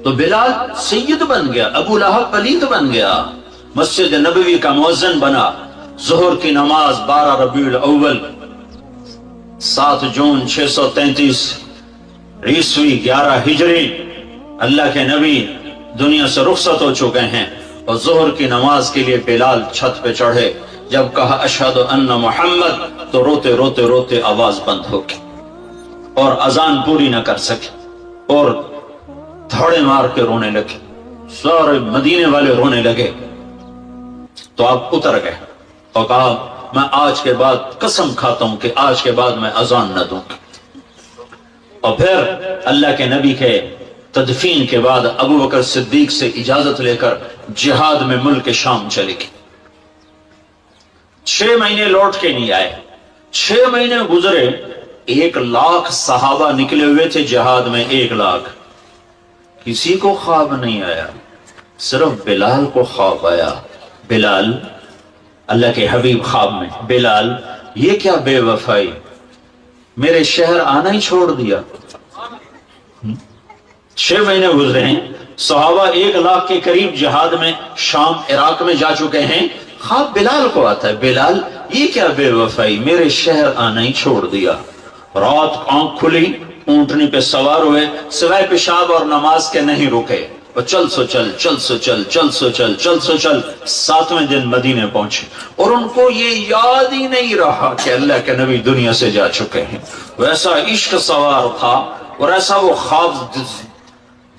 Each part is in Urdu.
تو بلال سید بن گیا، ابو لہب پلید بن گیا، مسجد نبوی کا مؤذن بنا۔ ظہر کی نماز 12 ربیع الاول 7 جون 633 عیسوی 11 ہجری، اللہ کے نبی دنیا سے رخصت ہو چکے ہیں، اور ظہر کی نماز کے لیے بلال چھت پہ چڑھے۔ جب کہا اشہد ان محمد تو روتے روتے روتے آواز بند ہو گئی اور اذان پوری نہ کر سکے، اور دھڑے مار کے رونے لگے، سارے مدینے والے رونے لگے۔ تو آپ اتر گئے اور کہا میں آج کے بعد قسم کھاتا ہوں کہ آج کے بعد میں اذان نہ دوں گا۔ اور پھر اللہ کے نبی کے تدفین کے بعد ابو بکر صدیق سے اجازت لے کر جہاد میں ملک شام چلے گئے۔ 6 مہینے لوٹ کے نہیں آئے، 6 مہینے گزرے، 1 لاکھ صحابہ نکلے ہوئے تھے جہاد میں، 1 لاکھ، کسی کو خواب نہیں آیا، صرف بلال کو خواب آیا۔ بلال، اللہ کے حبیب خواب میں، بلال یہ کیا بے وفائی، میرے شہر آنا ہی چھوڑ دیا۔ 6 مہینے گزرے ہیں، صحابہ 1 لاکھ کے قریب جہاد میں شام عراق میں جا چکے ہیں، خواب بلال کو آتا ہے، بلال یہ کیا بے وفائی، میرے شہر آنا ہی چھوڑ دیا۔ رات آنکھ کھلی، اونٹنی پہ سوار ہوئے، سوائے پیشاب اور نماز کے نہیں رکے، اور چل سو چل، چل سو چل، چل سو چل، چل سو چل، 7ویں دن مدینے پہنچے، اور ان کو یہ یاد ہی نہیں رہا کہ اللہ کے نبی دنیا سے جا چکے ہیں۔ ویسا عشق سوار تھا اور ایسا وہ خواب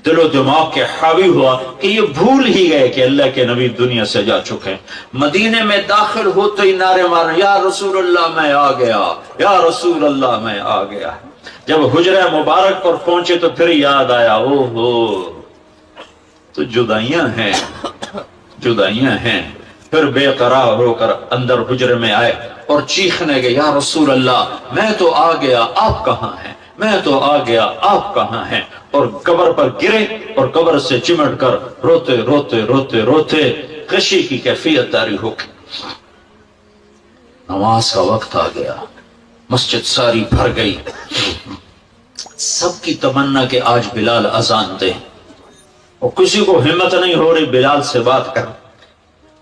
دل و دماغ کے حاوی ہوا کہ یہ بھول ہی گئے کہ اللہ کے نبی دنیا سے جا چکے ہیں۔ مدینے میں داخل ہوتے ہی نعرے مارے، یا رسول اللہ میں آ گیا، یا رسول اللہ میں آ گیا۔ جب حجرہ مبارک پر پہنچے تو پھر یاد آیا، او ہو تو جدائیاں ہیں، جدائیاں ہیں۔ پھر بے قرار ہو کر اندر حجرے میں آئے اور چیخنے گئے، یا رسول اللہ میں تو آ گیا، آپ کہاں ہیں، میں تو آ گیا، آپ کہاں ہیں، اور قبر پر گرے اور قبر سے چمٹ کر روتے روتے روتے روتے غشی کی کیفیت طاری ہو گئی۔ نماز کا وقت آ گیا، مسجد ساری بھر گئی، سب کی تمنا کہ آج بلال اذان دے، اور کسی کو ہمت نہیں ہو رہی بلال سے بات کر۔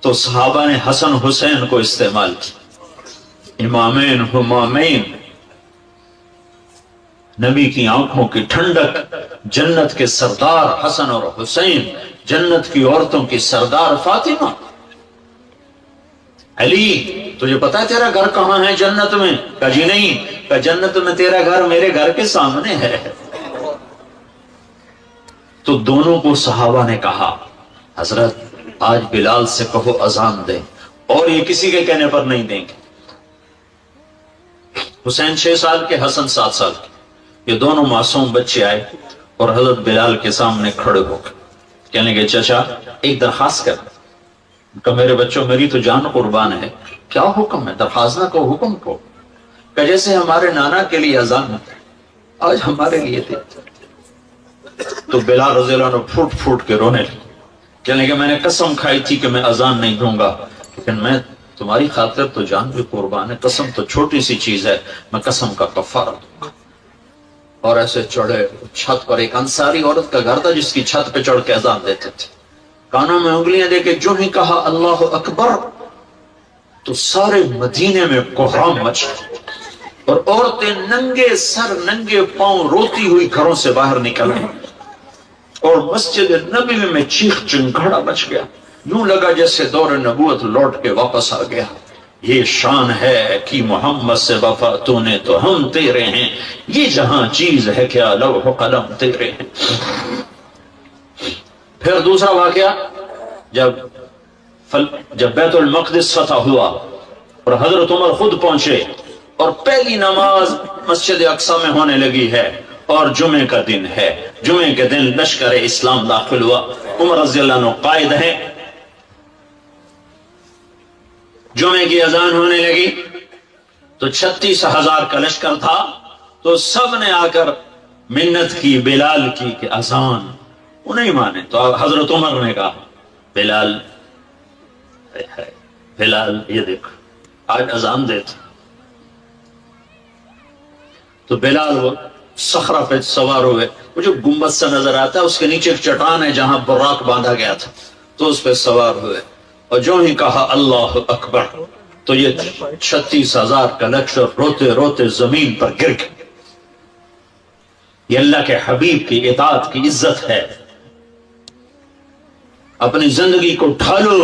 تو صحابہ نے حسن حسین کو استعمال کی، امامین ہمامین، نبی کی آنکھوں کی ٹھنڈک، جنت کے سردار حسن اور حسین، جنت کی عورتوں کی سردار فاطمہ۔ علی تجھے پتا ہے تیرا گھر کہاں ہے جنت میں؟ کہا جی نہیں۔ کہا جنت میں تیرا گھر میرے گھر کے سامنے ہے۔ تو دونوں کو صحابہ نے کہا حضرت آج بلال سے کہو اذان دے، اور یہ کسی کے کہنے پر نہیں دیں گے۔ حسین 6 سال کے، حسن 7 سال کے، یہ دونوں معصوم بچے آئے اور حضرت بلال کے سامنے کھڑے ہو گئے، کہنے لگے چچا ایک درخواست کر۔ کہ میرے بچوں میری تو جان قربان ہے، کیا حکم ہے؟ درخواست نہ کو، حکم کو۔ کہ جیسے ہمارے نانا کے لیے اذان آج ہمارے لیے دے۔ تو بلال رضی اللہ عنہ پھوٹ پھوٹ کے رونے لگے، کہنے لگے میں نے قسم کھائی تھی کہ میں اذان نہیں دوں گا، لیکن میں تمہاری خاطر تو جان بھی قربان ہے، قسم تو چھوٹی سی چیز ہے، میں قسم کا کفارہ دوں گا۔ اور ایسے چڑھے چھت پر، ایک انصاری عورت کا گھر تھا جس کی چھت پہ چڑھ کے اذان دیتے تھے، کانوں میں انگلیاں دے کے جو ہی کہا اللہ اکبر تو سارے مدینے میں کوہرام مچ گیا، اور عورتیں ننگے سر ننگے پاؤں روتی ہوئی گھروں سے باہر نکل گئی، اور مسجد نبی میں چیخ چنگھاڑا مچ گیا، یوں لگا جیسے دور نبوت لوٹ کے واپس آ گیا۔ یہ شان ہے کہ محمد سے وفا تو نے تو ہم تیرے ہیں، یہ جہاں چیز ہے کیا لوح و قلم تیرے ہیں۔ پھر دوسرا واقعہ، جب بیت المقدس فتح ہوا اور حضرت عمر خود پہنچے اور پہلی نماز مسجد اقصی میں ہونے لگی ہے، اور جمعے کا دن ہے، جمعے کے دن لشکر اسلام داخل ہوا، عمر رضی اللہ عنہ قائد ہیں، جمعے کی اذان ہونے لگی تو 36,000 کا لشکر تھا، تو سب نے آ کر منت کی بلال کی کہ اذان، وہ نہیں مانے، تو حضرت عمر نے کہا بلال بلال یہ دیکھو آج اذان دیتا۔ تو بلال وہ صخرہ پہ سوار ہوئے، وہ جو گنبد سا نظر آتا ہے اس کے نیچے ایک چٹان ہے جہاں براق باندھا گیا تھا، تو اس پہ سوار ہوئے، اور جو ہی کہا اللہ اکبر تو یہ 36,000 کا لشکر روتے روتے زمین پر گر گئے۔ یہ اللہ کے حبیب کی اطاعت کی عزت ہے۔ اپنی زندگی کو ڈھالو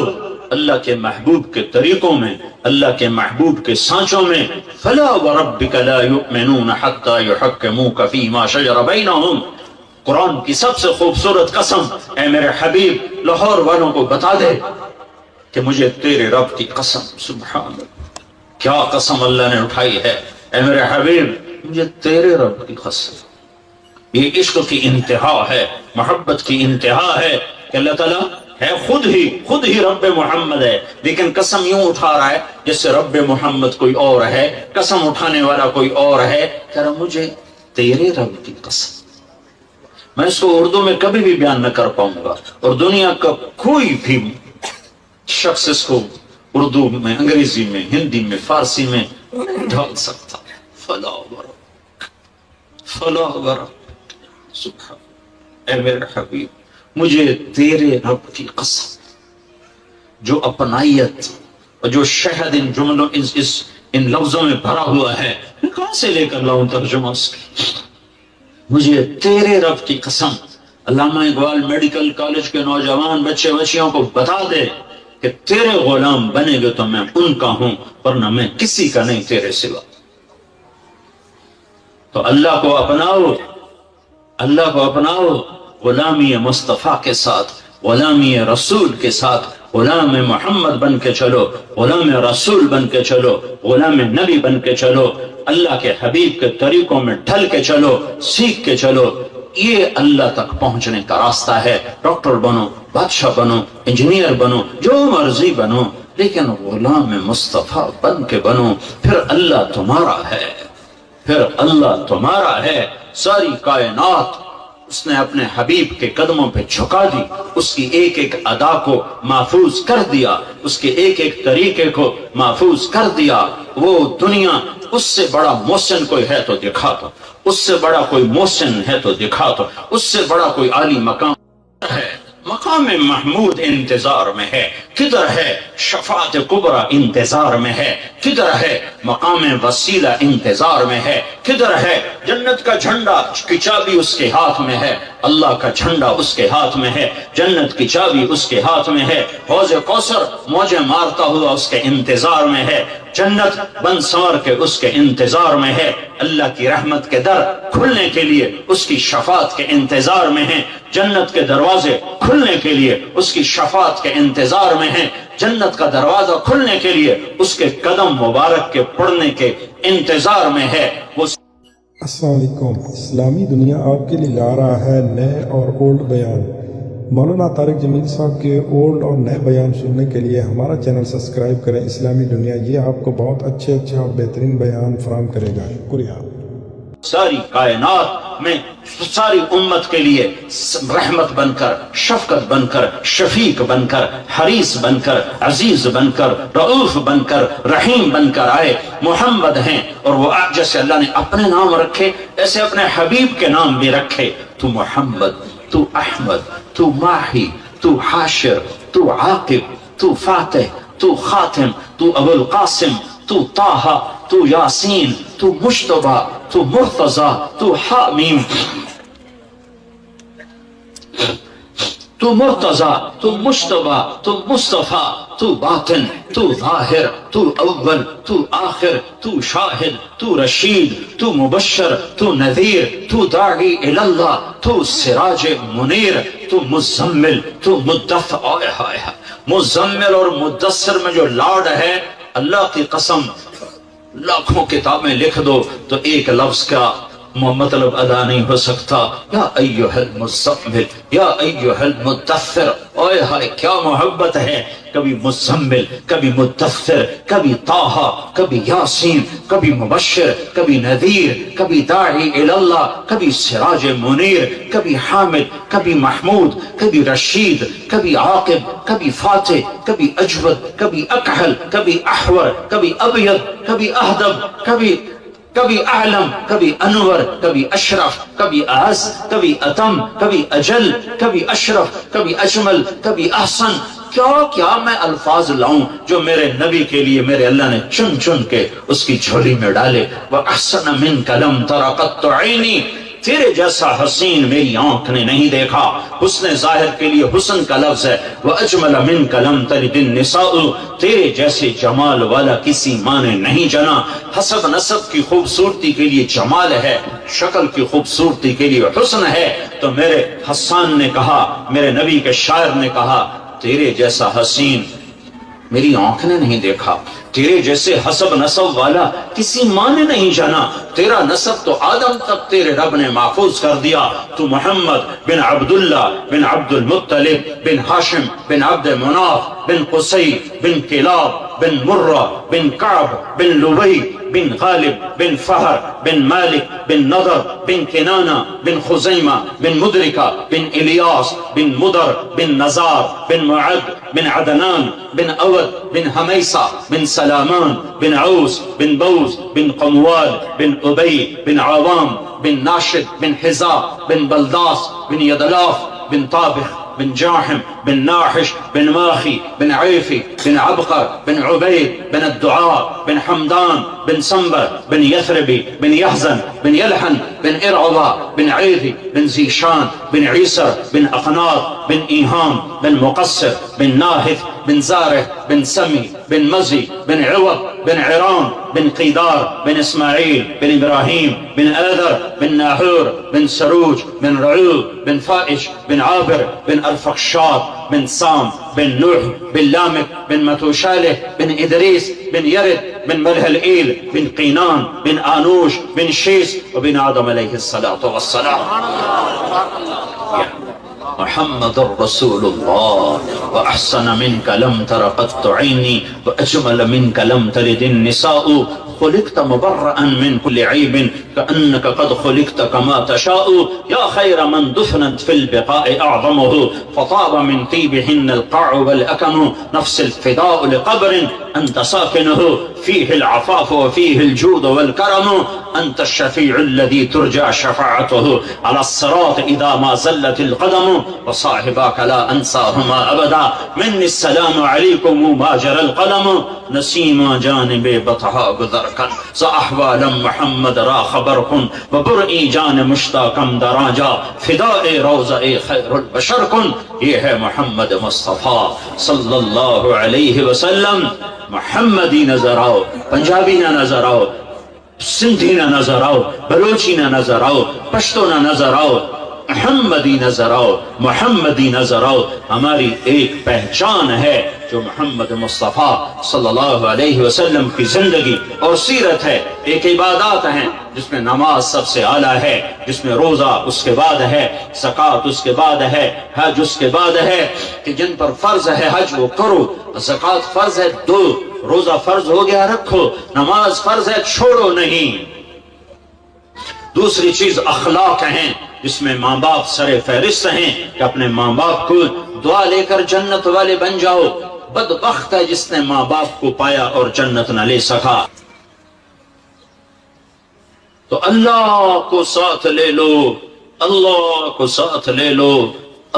اللہ کے محبوب کے طریقوں میں، اللہ کے محبوب کے سانچوں میں۔ فلا وربک لا یؤمنون حتی یحکموک فیما شجر بینہم، قرآن کی سب سے خوبصورت قسم۔ اے میرے حبیب لاہور والوں کو بتا دے کہ مجھے تیرے رب کی قسم، سبحان اللہ، کیا قسم اللہ نے اٹھائی ہے۔ اے میرے حبیب مجھے تیرے رب کی قسم۔ یہ عشق کی انتہا ہے، محبت کی انتہا ہے کہ اللہ تعالیٰ ہے خود ہی رب محمد ہے، لیکن قسم یوں اٹھا رہا ہے جس سے رب محمد کوئی اور ہے، قسم اٹھانے والا کوئی اور ہے، کہہ رہا مجھے تیرے رب کی قسم۔ میں اس کو اردو میں کبھی بھی بیان نہ کر پاؤں گا، اور دنیا کا کوئی بھی شخص اس کو اردو میں، انگریزی میں، ہندی میں، فارسی میں نہیں ڈھال سکتا۔ فلا وربک، فلا وربک، سبحان، اے میرے حبیب مجھے تیرے رب کی قسم، جو اپنائیت اور جو شہد ان جملوں ان لفظوں میں بھرا ہوا ہے، کہاں سے لے کر لاؤں ترجمہ اس کی؟ مجھے تیرے رب کی قسم۔ علامہ اقبال میڈیکل کالج کے نوجوان بچے بچیوں کو بتا دے کہ تیرے غلام بنے گے تو میں ان کا ہوں، ورنہ میں کسی کا نہیں تیرے سوا۔ تو اللہ کو اپناؤ، اللہ کو اپناؤ، غلامی مصطفیٰ کے ساتھ، غلامی رسول کے ساتھ، غلام محمد بن کے چلو، غلام رسول بن کے چلو، غلام نبی بن کے چلو، اللہ کے حبیب کے طریقوں میں ڈھل کے چلو، سیکھ کے چلو۔ یہ اللہ تک پہنچنے کا راستہ ہے۔ ڈاکٹر بنو، بادشاہ بنو، انجینئر بنو، جو مرضی بنو، لیکن غلام مصطفیٰ بن کے بنو، پھر اللہ تمہارا ہے، پھر اللہ تمہارا ہے۔ ساری کائنات اس نے اپنے حبیب کے قدموں پہ جھکا دی، اس کی ایک ایک ادا کو محفوظ کر دیا، اس کے ایک ایک طریقے کو محفوظ کر دیا۔ وہ دنیا، اس سے بڑا محسن کوئی ہے تو دکھا دو، اس سے بڑا کوئی محسن ہے تو دکھا دو، اس سے بڑا کوئی عالی مقام ہے۔ مقام محمود انتظار میں ہے، کدھر ہے شفاعت کبریٰ انتظار میں ہے، کدھر ہے مقام وسیلہ انتظار میں ہے، کدھر ہے جنت کا جھنڈا کی چابی اس کے ہاتھ میں ہے، اللہ کا جھنڈا اس کے ہاتھ میں ہے، جنت کی چابی اس کے ہاتھ میں ہے، حوض کوثر موجیں مارتا ہوا اس کے انتظار میں ہے، جنت بن سنور کے اس کے انتظار میں ہے، اللہ کی رحمت کے در کھلنے کے لیے اس کی شفاعت کے انتظار میں ہیں، جنت کے دروازے کھلنے کے لیے اس کی شفاعت کے انتظار میں ہیں، جنت کا دروازہ کھلنے کے لیے اس کے قدم مبارک کے پڑنے کے انتظار میں ہے۔ وہ السلام علیکم۔ اسلامی دنیا آپ کے لیے لا رہا ہے نئے اور اولڈ بیان۔ مولانا طارق جمیل صاحب کے اولڈ اور نئے بیان سننے کے لیے ہمارا چینل سبسکرائب کریں اسلامی دنیا، یہ آپ کو بہت اچھے اور بہترین بیان فراہم کرے گا۔ شکریہ۔ ساری کائنات میں ساری امت کے لیے رحمت بن کر، شفقت بن کر، شفیق بن کر، حریص بن کر، عزیز بن کر، رؤوف بن کر، رحیم بن کر آئے۔ محمد ہیں، اور وہ جیسے اللہ نے اپنے نام رکھے ایسے اپنے حبیب کے نام بھی رکھے۔ تو محمد، تو احمد، تو ماہی، تو حاشر، تو عاقب، تو فاتح، تو خاتم، تو ابو القاسم، تو طٰہٰ، تو یاسین، تو مجتبیٰ، تو مرتضیٰ، تو حامیم، تو مرتضیٰ، تو مجتبیٰ، تو مصطفیٰ، تو باطن، تو ظاہر، تو اول، تو آخر، تو شاہد، تو رشید، تو مبشر، تو نذیر، تو داعی اللہ، تو سراج منیر، تو مزمل، تو مدثر۔ مزمل اور مدثر میں جو لاڈ ہے، اللہ کی قسم لاکھوں کتابیں لکھ دو تو ایک لفظ کا مطلب ادا نہیں ہو سکتا۔ یا ایھا المزمل، یا ایھا المدثر، اوئے ہائے کیا محبت ہے۔ کبھی مزمل، کبھی مدثر، کبھی طٰہٰ، کبھی یاسین، کبھی مبشر، کبھی نذیر، کبھی داعی اللہ، کبھی سراج منیر، کبھی حامد، کبھی محمود، کبھی رشید، کبھی عاقب، کبھی فاتح، کبھی اجود، کبھی اکحل، کبھی احور، کبھی ابیض، کبھی اہدب، کبھی کبھی اعلم، کبھی انور، کبھی اشرف، کبھی اعز، کبھی اتم، کبھی اجل، کبھی اشرف، کبھی اجمل، کبھی احسن. کیا میں الفاظ لاؤں جو میرے نبی کے لیے میرے اللہ نے چن چن کے اس کی جھولی میں ڈالے. وَأَحْسَنَ مِنْكَ لَمْ تَرَ قَطُّ عَيْنِي، تیرے جیسا حسین میری آنکھ نے نہیں دیکھا. حسن ظاہر کے لیے حسن کا لفظ ہے. وَأَجْمَلَ مِنْكَ لَمْ تَلِدِ النِّسَاءُ، تیرے جیسے جمال والا کسی ماں نے نہیں جنا. حسب نسب کی خوبصورتی کے لیے جمال ہے، شکل کی خوبصورتی کے لیے حسن ہے. تو میرے حسان نے کہا، میرے نبی کے شاعر نے کہا، تیرے جیسا حسین میری آنکھ نے نہیں دیکھا، تیرے جیسے حسب نسب والا کسی ماں نے نہیں جانا. تیرا نسب تو آدم تک تیرے رب نے محفوظ کر دیا. تو محمد بن عبداللہ بن عبد المطلب بن ہاشم بن عبد مناف بن قصی بن کلاب بن مرہ بن کعب بن لبی بن غالب بن فہر بن مالک بن نضر بن کنانہ بن خزیمہ بن مدرکہ بن الیاس بن مدر بن نزار بن معد بن عدنان بن اود بن حمیسہ بن سلامان بن عوس بن بوز بن قموال بن ابی بن عوام بن ناشد بن حزا بن بلداس بن یدلاف بن طابخ بن جاحم بن ناحش بن ماخي بن عيفي بن عبقر بن عبيد بن الدعاء بن حمدان بن سنبر بن يثربي بن يحزن بن يلحن بن إرعضا بن عيذي بن زيشان بن عيسر بن أقناط بن إيهام بن مقصر بن ناهث بن زاره بن سمي بن مزي بن عوض بن عران بن قيدار بن إسماعيل بن إبراهيم بن آذر بن ناحور بن سروج بن رعوب بن فائش بن عابر بن الفخشاد بن سام بن نوح بن لامك بن متوشاله بن إدريس بن يرد بن ملهلئيل بن قينان بن آنوش بن شيس وبن آدم عليه الصلاة والسلام. محمد رسول الله. وأحسن منك لم تر قط عيني وأجمل منك لم تلد النساء. خلقت مبرأ من كل عيب كأنك قد خلقت كما تشاء. يا خير من دفنت في البقاء أعظمه فطاب من طيبهن القاع والأكم. نفس الفداء لقبر أنت ساكنه فيه العفاف وفيه الجود والكرم. أنت الشفيع الذي ترجى شفاعته على الصراط إذا ما زلت القدم. وصاحباك لا أنساهما أبدا مني السلام عليكم ما جرى القلم. نسيما جانب بطحا گذر أحوالا محمد را خبر کن وبرئی جان مشتاقم دراجا فداء روضہ خیر البشر کن. یہ ہے محمد مصطفیٰ صلی اللہ علیہ وسلم. محمدی نظر آؤ، پنجابی نہ نظر آؤ، سندھی نہ نظر آؤ، بلوچی نہ نظر آؤ، پشتو نہ نظر آؤ، محمدی نظر آؤ، محمدی نظر آؤ. ہماری ایک پہچان ہے جو محمد مصطفیٰ صلی اللہ علیہ وسلم کی زندگی اور سیرت ہے. ایک عبادات ہیں جس میں نماز سب سے اعلیٰ ہے، جس میں روزہ اس کے بعد ہے، زکوٰۃ اس کے بعد ہے، حج اس کے بعد ہے. کہ جن پر فرض ہے حج وہ کرو، زکوٰۃ فرض ہے دو، روزہ فرض ہو گیا رکھو، نماز فرض ہے چھوڑو نہیں. دوسری چیز اخلاق ہیں جس میں ماں باپ سر فہرست ہیں کہ اپنے ماں باپ کو دعا لے کر جنت والے بن جاؤ. بدبخت ہے جس نے ماں باپ کو پایا اور جنت نہ لے سکا. تو اللہ کو ساتھ لے لو، اللہ کو ساتھ لے لو،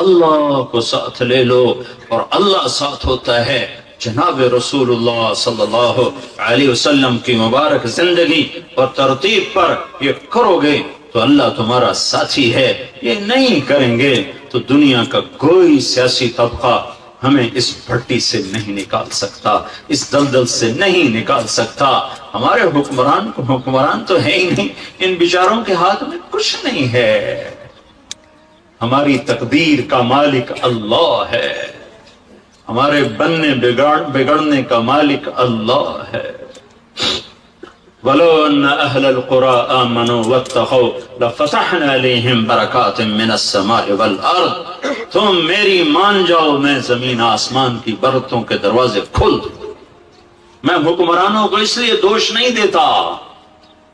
اللہ کو ساتھ لے لو. اور اللہ ساتھ ہوتا ہے جناب رسول اللہ صلی اللہ علیہ وسلم کی مبارک زندگی اور ترتیب پر یہ کرو گے تو اللہ تمہارا ساتھی ہے. یہ نہیں کریں گے تو دنیا کا کوئی سیاسی طبقہ ہمیں اس بھٹی سے نہیں نکال سکتا، اس دلدل سے نہیں نکال سکتا. ہمارے حکمران تو ہے ہی نہیں، ان بیچاروں کے ہاتھ میں کچھ نہیں ہے. ہماری تقدیر کا مالک اللہ ہے، ہمارے بننے بگڑنے کا مالک اللہ ہے. وَلَوْ أَنَّ أَهْلَ الْقُرَىٰ آمَنُوا وَاتَّقَوْا لَفَتَحْنَا عَلَيْهِمْ بَرَكَاتٍ مِّنَ السَّمَاءِ وَالْأَرْضِ. تم میری مان جاؤ، میں زمین آسمان کی برکتوں کے دروازے کھول دوں. میں حکمرانوں کو اس لیے دوش نہیں دیتا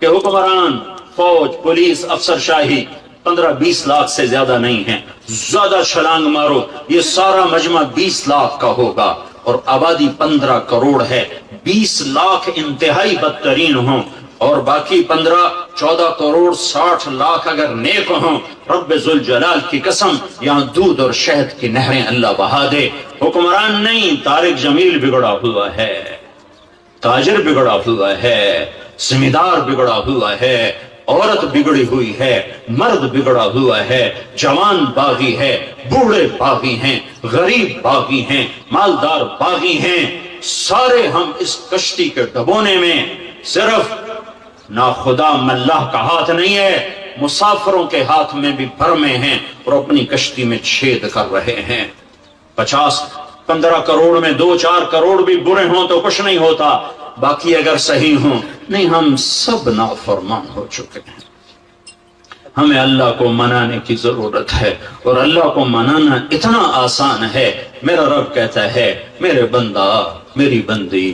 کہ حکمران، فوج، پولیس، افسر شاہی 15-20 لاکھ سے زیادہ نہیں ہیں. زیادہ چھلانگ مارو، یہ سارا مجمع 20 لاکھ کا ہوگا اور آبادی 15 کروڑ ہے. 20 لاکھ انتہائی بدترین ہوں اور باقی 15-14 کروڑ 60 لاکھ اگر نیک ہوں، رب ذوالجلال کی قسم یہاں دودھ اور شہد کی نہریں اللہ بہا دے۔ حکمران نہیں، طارق جمیل بگڑا ہوا ہے، تاجر بگڑا ہوا ہے، زمیندار بگڑا ہوا ہے، عورت بگڑی ہوئی ہے، مرد بگڑا ہوا ہے، جوان باغی ہے، بوڑھے باغی ہیں، غریب باغی ہیں، مالدار باغی ہیں، سارے ہم اس کشتی کے ڈبونے میں صرف ناخدا ملاح کا ہاتھ نہیں ہے، مسافروں کے ہاتھ میں بھی بھرمے ہیں اور اپنی کشتی میں چھید کر رہے ہیں۔ 50-15 کروڑ میں 2-4 کروڑ بھی برے ہوں تو کچھ نہیں ہوتا، باقی اگر صحیح ہوں نہیں، ہم سب نافرمان ہو چکے ہیں۔ ہمیں اللہ کو منانے کی ضرورت ہے، اور اللہ کو منانا اتنا آسان ہے۔ میرا رب کہتا ہے میرے بندہ، میری بندی،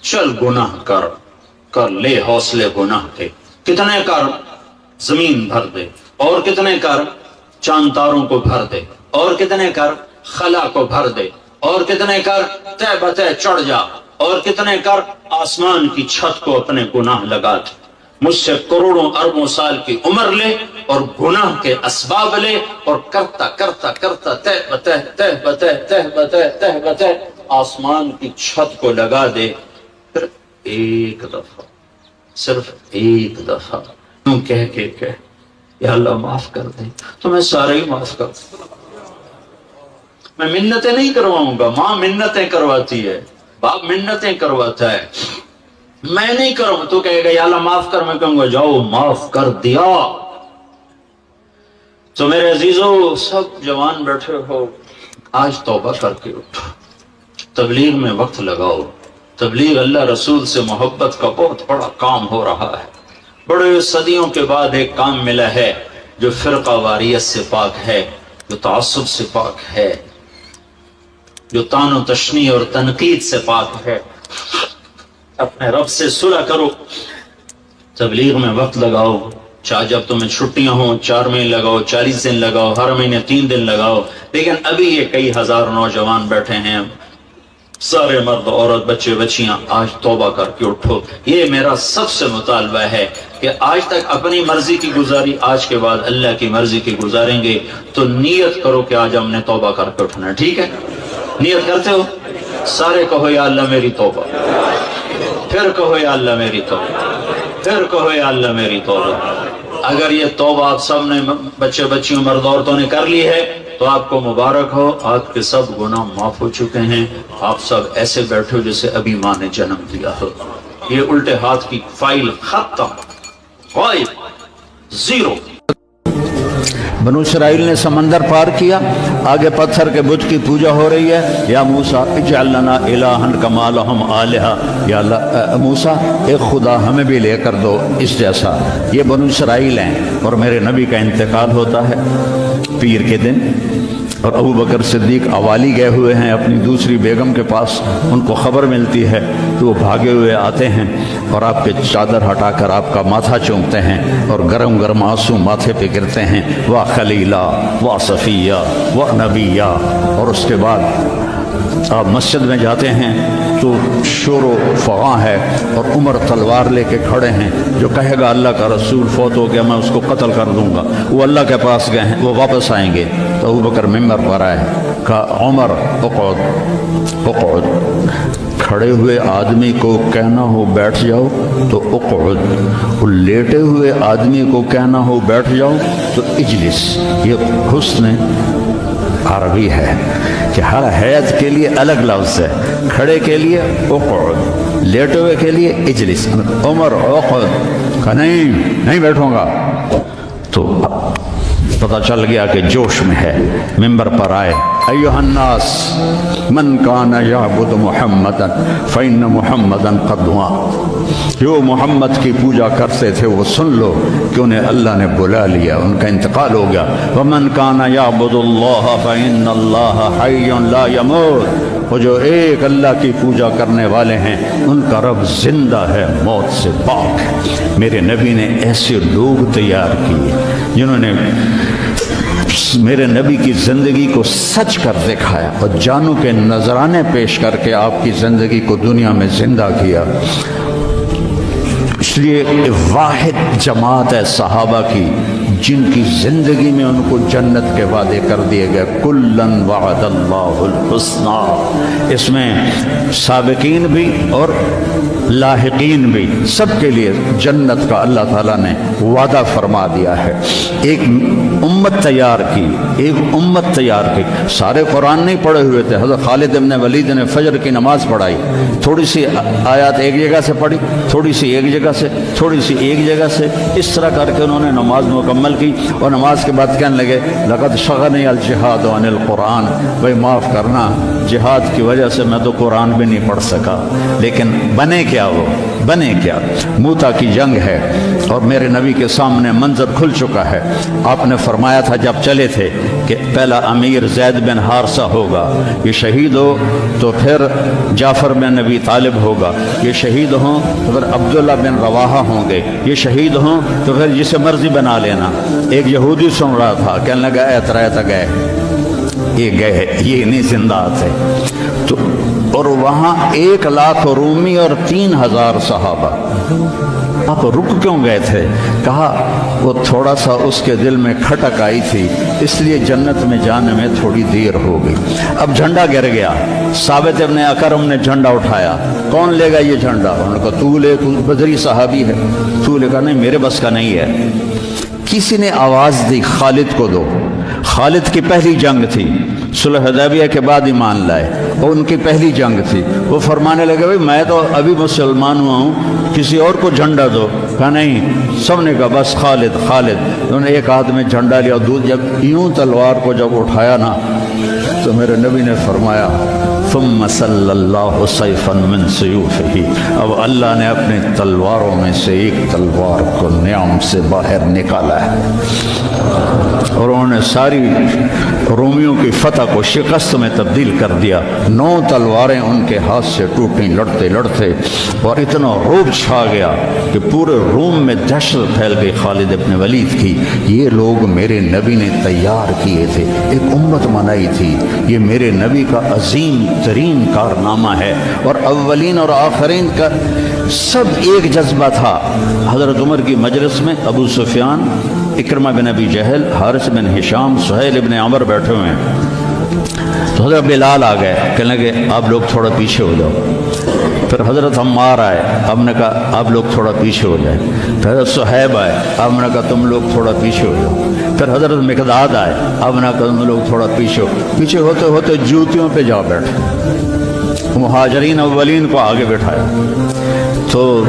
چل گناہ کر لے حوصلے گناہ کے، کتنے کر، زمین بھر دے، اور کتنے کر، چاند تاروں کو بھر دے، اور کتنے کر، خلا کو بھر دے، اور کتنے کر، تہ بتہ چڑھ جا، اور کتنے کر، آسمان کی چھت کو اپنے گناہ لگا دے۔ مجھ سے کروڑوں اربوں سال کی عمر لے اور گناہ کے اسباب لے، اور کرتا کرتا کرتا تہ بتہ تہ بتہ تہ بتہ تہ بتہ آسمان کی چھت کو لگا دے۔ پھر ایک دفعہ، صرف ایک دفعہ تم کہہ کے یا اللہ معاف کر دے، تو میں سارے ہی معاف کر دوں۔ میں منتیں نہیں کرواؤں گا، ماں منتیں کرواتی ہے، باپ منتیں کرواتا ہے، میں نہیں کروں۔ تو کہے گا یا اللہ معاف کر، میں کہوں گا جاؤ معاف کر دیا۔ تو میرے عزیزو، سب جوان بیٹھے ہو، آج توبہ کر کے اٹھو، تبلیغ میں وقت لگاؤ۔ تبلیغ اللہ رسول سے محبت کا بہت بڑا کام ہو رہا ہے۔ بڑے صدیوں کے بعد ایک کام ملا ہے جو فرقہ واریت سے پاک ہے، جو تعصب سے پاک ہے، جو طعن و تشنیع اور تنقید سے پاک ہے۔ اپنے رب سے صلح کرو، تبلیغ میں وقت لگاؤ، چاہے جب تمہیں چھٹیاں ہوں 4 مہینے لگاؤ، 40 دن لگاؤ، ہر مہینے 3 دن لگاؤ، لیکن ابھی یہ کئی ہزار نوجوان بیٹھے ہیں، سارے مرد عورت بچے بچیاں، آج توبہ کر کے اٹھو۔ یہ میرا سب سے مطالبہ ہے کہ آج تک اپنی مرضی کی گزاری، آج کے بعد اللہ کی مرضی کی گزاریں گے، تو نیت کرو کہ آج ہم نے توبہ کر کے اٹھنا ہے، ٹھیک ہے؟ نیت کرتے ہو؟ سارے کہو یا اللہ میری توبہ، پھر کہو یا اللہ میری توبہ، پھر کہو یا اللہ میری توبہ۔ اگر یہ توبہ آپ سب نے، بچے بچیوں مرد عورتوں نے کر لی ہے، تو آپ کو مبارک ہو، آپ کے سب گناہ معاف ہو چکے ہیں۔ آپ سب ایسے بیٹھے ہو جیسے ابھی ماں نے جنم دیا ہو۔ یہ الٹے ہاتھ کی فائل ختم، غائب، زیرو۔ بنو اسرائیل نے سمندر پار کیا، آگے پتھر کے بت کی پوجا ہو رہی ہے۔ یا موسیٰ اجعل لنا الہا کما لہم آلہہ، یا اللہ موسیٰ ایک خدا ہمیں بھی لے کر دو اس جیسا۔ یہ بنو اسرائیل ہیں، اور میرے نبی کا انتقال ہوتا ہے پیر کے دن، اور ابو بکر صدیق اوالی گئے ہوئے ہیں اپنی دوسری بیگم کے پاس، ان کو خبر ملتی ہے تو وہ بھاگے ہوئے آتے ہیں اور آپ کے چادر ہٹا کر آپ کا ماتھا چومتے ہیں، اور گرم گرم آنسو ماتھے پہ گرتے ہیں، وا خلیلہ وا صفیہ وا نبیہ۔ اور اس کے بعد آپ مسجد میں جاتے ہیں تو شور و فغاں ہے، اور عمر تلوار لے کے کھڑے ہیں، جو کہے گا اللہ کا رسول فوت ہو گیا میں اس کو قتل کر دوں گا، وہ اللہ کے پاس گئے ہیں، وہ واپس آئیں گے۔ تو ابو بکر ممبر پر آئے، کہا عمر اقعد اقعد، کھڑے ہوئے آدمی کو کہنا ہو بیٹھ جاؤ تو اقعد، وہ لیٹے ہوئے آدمی کو کہنا ہو بیٹھ جاؤ تو اجلس۔ یہ حسن عربی ہے کہ ہر حیت کے لیے الگ لفظ ہے، کھڑے کے لیے اقعد، لیٹے ہوئے کے لیے اجلس۔ عمر اقعد، کہا نہیں بیٹھوں گا۔ تو پتہ چل گیا کہ جوش میں ہے، ممبر پر آئے، ایھا الناس من کان یعبد محمدا فإن محمدا قد دعا، جو محمد کی پوجا کرتے تھے وہ سن لو کہ انہیں اللہ نے بلا لیا، ان کا انتقال ہو گیا۔ ومن کان یعبد اللہ فإن اللہ حی لا یموت، وہ جو ایک اللہ کی پوجا کرنے والے ہیں ان کا رب زندہ ہے، موت سے پاک ہے۔ میرے نبی نے ایسے لوگ تیار کیے جنہوں نے میرے نبی کی زندگی کو سچ کر دکھایا اور جانوں کے نذرانے پیش کر کے آپ کی زندگی کو دنیا میں زندہ کیا۔ اس لیے واحد جماعت ہے صحابہ کی جن کی زندگی میں ان کو جنت کے وعدے کر دیے گئے، کلن وعد اللہ الحسنى، اس میں سابقین بھی اور لاحقین بھی سب کے لیے جنت کا اللہ تعالیٰ نے وعدہ فرما دیا ہے۔ ایک امت تیار کی، ایک امت تیار کی۔ سارے قرآن نہیں پڑھے ہوئے تھے، حضرت خالد بن ولید نے فجر کی نماز پڑھائی، تھوڑی سی آیات ایک جگہ سے پڑھی، تھوڑی سی ایک جگہ سے، تھوڑی سی ایک جگہ سے، اس طرح کر کے انہوں نے نماز مکمل کی، اور نماز کے بعد کہنے لگے لقد شغلنی الجہاد عن القرآن، بھائی معاف کرنا، جہاد کی وجہ سے میں تو قرآن بھی نہیں پڑھ سکا، لیکن بنے کیا وہ بنے کیا؟ موتا کی جنگ ہے اور میرے نبی کے سامنے منظر کھل چکا ہے۔ آپ نے فرمایا تھا جب چلے تھے کہ پہلا امیر زید بن حارثہ ہوگا، یہ شہید ہو تو پھر جعفر بن نبی طالب ہوگا، یہ شہید ہوں تو پھر عبداللہ بن رواحہ ہوں گے، یہ شہید ہوں تو پھر جسے مرضی بنا لینا۔ ایک یہودی سن رہا تھا، کہنے لگا اعتراض گئے، یہ گئے، یہ نہیں زندہ تھے۔ تو اور وہاں 1,00,000 رومی اور 3,000 صحابہ۔ آپ رک کیوں گئے تھے؟ کہا وہ تھوڑا سا اس کے دل میں کھٹک آئی تھی، اس لیے جنت میں جانے میں تھوڑی دیر ہو گئی۔ اب جھنڈا گر گیا، ثابت ابن اکرم نے جھنڈا اٹھایا، کون لے گا یہ جھنڈا؟ انہوں نے کہا تو لے، تو بدری صحابی ہے۔ تو لے کہا نہیں میرے بس کا نہیں ہے۔ کسی نے آواز دی خالد کو دو۔ خالد کی پہلی جنگ تھی، صلح حدیبیہ کے بعد ایمان لائے، اور ان کی پہلی جنگ تھی۔ وہ فرمانے لگے بھائی میں تو ابھی مسلمان ہوا ہوں، کسی اور کو جھنڈا دو۔ کہا نہیں، سب نے کہا بس خالد خالد۔ انہوں نے ایک ہاتھ میں جھنڈا لیا، جب یوں تلوار کو جب اٹھایا نا تو میرے نبی نے فرمایا ثم صلی اللہ سیفا من سیوفہ، اب اللہ نے اپنی تلواروں میں سے ایک تلوار کو نیام سے باہر نکالا ہے، اور انہوں نے ساری رومیوں کی فتح کو شکست میں تبدیل کر دیا۔ 9 تلواریں ان کے ہاتھ سے ٹوٹیں لڑتے لڑتے، اور اتنا روب چھا گیا کہ پورے روم میں دہشت پھیل گئی خالد ابن ولید کی۔ یہ لوگ میرے نبی نے تیار کیے تھے، ایک امت بنائی تھی، یہ میرے نبی کا عظیم ترین کارنامہ ہے، اور اولین اور آخرین کا سب ایک جذبہ تھا۔ حضرت عمر کی مجلس میں ابو سفیان، اکرمہ بن ابی جہل، حارث بن ہشام، سہیل ابن عمر بیٹھے ہوئے ہیں، تو حضرت بلال آ گئے، کہنے لگے آپ لوگ تھوڑا پیچھے ہو جاؤ۔ پھر حضرت عمار آئے، آپ نے کہا آپ لوگ تھوڑا پیچھے ہو جائے۔ پھر حضرت صہیب آئے، آپ نے کہا تم لوگ تھوڑا پیچھے ہو جاؤ۔ پھر حضرت مقداد آئے، آپ نے کہا تم لوگ تھوڑا پیچھے ہو۔ پیچھے ہوتے ہوتے جوتیوں پہ جا بیٹھے، مہاجرین اولین کو آگے بٹھایا۔ تو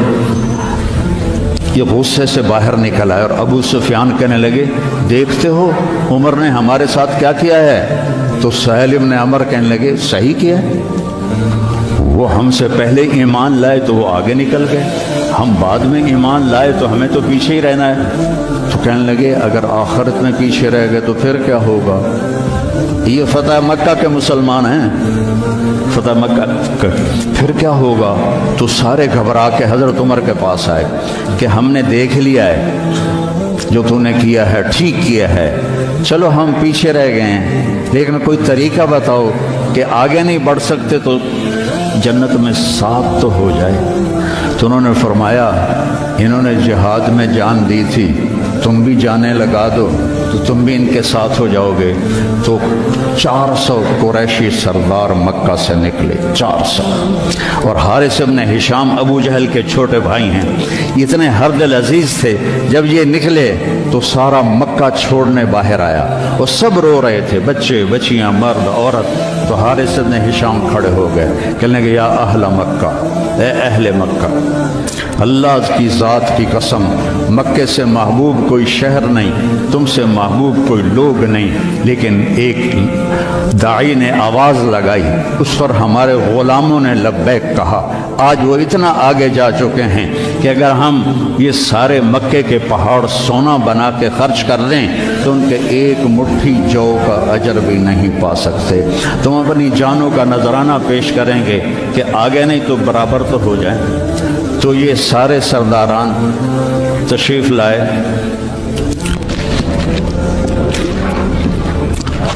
یہ غصے سے باہر نکل آئے، اور ابو سفیان کہنے لگے دیکھتے ہو عمر نے ہمارے ساتھ کیا کیا ہے؟ تو سہیل بن عمر کہنے لگے صحیح کیا ہے، وہ ہم سے پہلے ایمان لائے تو وہ آگے نکل گئے، ہم بعد میں ایمان لائے تو ہمیں تو پیچھے ہی رہنا ہے۔ تو کہنے لگے اگر آخرت میں پیچھے رہ گئے تو پھر کیا ہوگا؟ یہ فتح مکہ کے مسلمان ہیں، فتح مکہ پھر کیا ہوگا؟ تو سارے گھبرا کے حضرت عمر کے پاس آئے کہ ہم نے دیکھ لیا ہے جو تو نے کیا ہے، ٹھیک کیا ہے، چلو ہم پیچھے رہ گئے ہیں، لیکن کوئی طریقہ بتاؤ کہ آگے نہیں بڑھ سکتے تو جنت میں ساتھ تو ہو جائے۔ تو انہوں نے فرمایا انہوں نے جہاد میں جان دی تھی، تم بھی جانے لگا دو تو تم بھی ان کے ساتھ ہو جاؤ گے۔ تو 400 قریشی سردار مکہ سے نکلے، 400، اور حارث بن ہشام ابو جہل کے چھوٹے بھائی ہیں، اتنے ہر دل عزیز تھے۔ جب یہ نکلے تو سارا مکہ چھوڑنے باہر آیا، اور سب رو رہے تھے، بچے بچیاں مرد عورت۔ تو حارث بن ہشام کھڑے ہو گئے، کہنے لگے یا اہل مکہ، اے اہل مکہ، اللہ کی ذات کی قسم مکے سے محبوب کوئی شہر نہیں، تم سے محبوب کوئی لوگ نہیں، لیکن ایک داعی نے آواز لگائی، اس پر ہمارے غلاموں نے لبیک کہا۔ آج وہ اتنا آگے جا چکے ہیں کہ اگر ہم یہ سارے مکے کے پہاڑ سونا بنا کے خرچ کر دیں تو ان کے ایک مٹھی جو کا اجر بھی نہیں پا سکتے۔ تم اپنی جانوں کا نذرانہ پیش کریں گے کہ آگے نہیں تو برابر تو ہو جائیں۔ تو یہ سارے سرداران تشریف لائے۔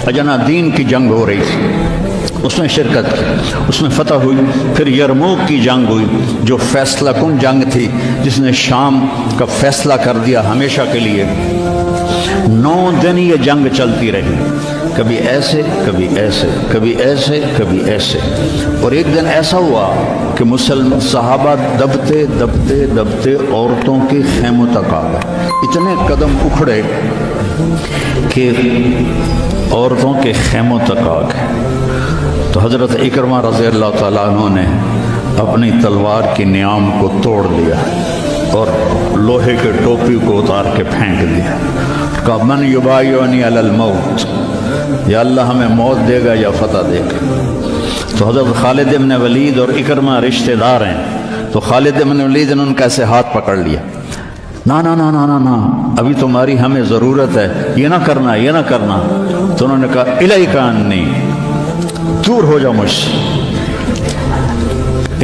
اجنا دین کی جنگ ہو رہی تھی، اس میں شرکت کی، اس میں فتح ہوئی۔ پھر یرموک کی جنگ ہوئی جو فیصلہ کن جنگ تھی، جس نے شام کا فیصلہ کر دیا ہمیشہ کے لیے۔ 9 دن یہ جنگ چلتی رہی، کبھی ایسے کبھی ایسے، کبھی ایسے کبھی ایسے، اور ایک دن ایسا ہوا کہ مسلمان صحابہ دبتے دبتے دبتے عورتوں کے خیموں تک آ گئے، اتنے قدم اکھڑے کہ عورتوں کے خیموں تک آ گئے۔ تو حضرت اکرمہ رضی اللہ تعالیٰ عنہ نے اپنی تلوار کی نیام کو توڑ دیا اور لوہے کے ٹوپی کو اتار کے پھینک دیا، کہا من یبایعنی علی الموت، یا اللہ ہمیں موت دے گا یا فتح دے گا۔ تو حضرت خالد بن ولید اور اکرمہ رشتہ دار ہیں، تو خالد بن ولید نے ان کا ایسے ہاتھ پکڑ لیا، نا نا نا نا نا نا، ابھی تمہاری ہمیں ضرورت ہے، یہ نہ کرنا یہ نہ کرنا۔ تو انہوں نے کہا الیک انی، دور ہو جاؤ مجھ سے،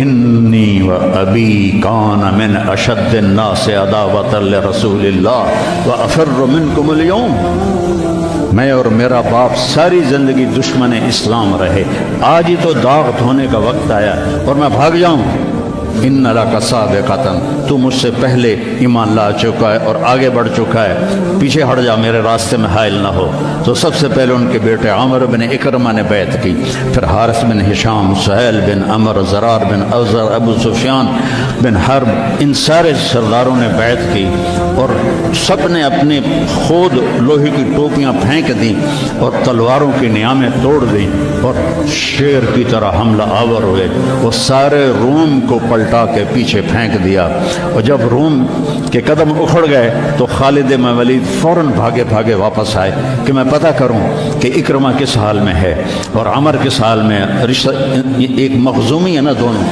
انی و ابی کان من اشد الناس عداوۃ لرسول اللہ وافر منکم اليوم، میں اور میرا باپ ساری زندگی دشمن اسلام رہے، آج ہی تو داغ دھونے کا وقت آیا اور میں بھاگ جاؤں۔ ان لک سابقۃ، تو مجھ سے پہلے ایمان لا چکا ہے اور آگے بڑھ چکا ہے، پیچھے ہٹ جا، میرے راستے میں حائل نہ ہو۔ تو سب سے پہلے ان کے بیٹے عامر بن اکرمہ نے بیعت کی، پھر حارث بن ہشام، سہیل بن عمر، زرار بن اوزر، ابو سفیان بن حرب، ان سارے سرداروں نے بیعت کی، اور سب نے اپنے خود لوہے کی ٹوپیاں پھینک دیں اور تلواروں کی نیامیں توڑ دیں اور شیر کی طرح حملہ آور ہوئے، وہ سارے روم کو پلٹا کے پیچھے پھینک دیا۔ اور جب روم کے قدم اکھڑ گئے تو خالد بن ولید فوراً بھاگے بھاگے واپس آئے کہ میں پتہ کروں کہ اکرمہ کس حال میں ہے اور عمر کس حال میں ہے، رشتہ ایک مخزومی ہے نا دونوں۔